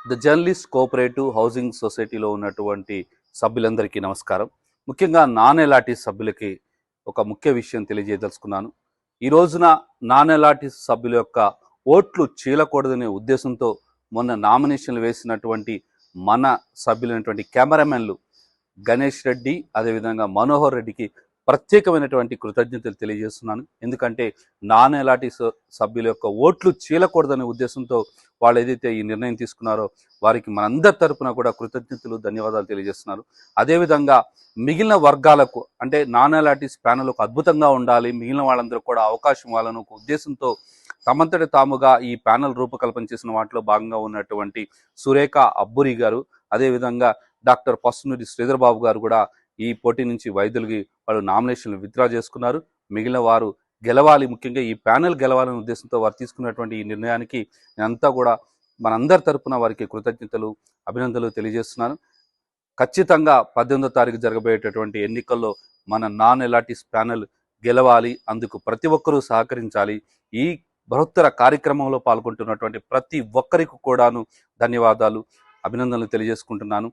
The journalist cooperative housing సొసైటీలో ఉన్నటువంటి సభ్యులందరికీ నమస్కారం. ముఖ్యంగా నాన్ ఎలాటిస్ సభ్యులకి ఒక ముఖ్య విషయం తెలియజేయదలుచుకున్నాను. ఈ రోజున నాన్ ఎలాటిస్ సభ్యుల యొక్క ఓట్లు చీలకూడదనే ఉద్దేశంతో మొన్న నామినేషన్లు వేసినటువంటి మన సభ్యులైనటువంటి కెమెరామెన్లు గణేష్ రెడ్డి, అదేవిధంగా మనోహర్ రెడ్డికి ప్రత్యేకమైనటువంటి కృతజ్ఞతలు తెలియజేస్తున్నాను. ఎందుకంటే నాన్ ఎలాటిస్ సభ్యుల యొక్క ఓట్లు చీలకూడదనే ఉద్దేశంతో వాళ్ళు ఏదైతే ఈ నిర్ణయం తీసుకున్నారో వారికి మనందరి తరపున కూడా కృతజ్ఞతలు, ధన్యవాదాలు తెలియజేస్తున్నారు. అదేవిధంగా మిగిలిన వర్గాలకు అంటే నాన్ ఎలాటిస్ ప్యానల్ ఒక అద్భుతంగా ఉండాలి, మిగిలిన వాళ్ళందరూ కూడా అవకాశం ఇవ్వాలని ఒక ఉద్దేశంతో తమంతటి తాముగా ఈ ప్యానల్ రూపకల్పన చేసిన వాటిలో భాగంగా ఉన్నటువంటి సురేఖ అబ్బురి గారు, అదేవిధంగా డాక్టర్ పసునూరి శ్రీధర్ బాబు గారు కూడా ఈ పోటీ నుంచి వైదొలిగి వాళ్ళు నామినేషన్లు విత్డ్రా చేసుకున్నారు. మిగిలిన వారు గెలవాలి, ముఖ్యంగా ఈ ప్యానెల్ గెలవాలనే ఉద్దేశంతో వారు తీసుకున్నటువంటి ఈ నిర్ణయానికి నేనంతా కూడా మనందరి తరపున వారికి కృతజ్ఞతలు, అభినందనలు తెలియజేస్తున్నాను. ఖచ్చితంగా 18వ తారీఖు జరగబోయేటటువంటి ఎన్నికల్లో మన నాన్ ఎలాటిస్ ప్యానెల్ గెలవాలి. అందుకు ప్రతి ఒక్కరూ సహకరించాలి. ఈ బృహత్తర కార్యక్రమంలో పాల్గొంటున్నటువంటి ప్రతి ఒక్కరికి కూడాను ధన్యవాదాలు, అభినందనలు తెలియజేసుకుంటున్నాను.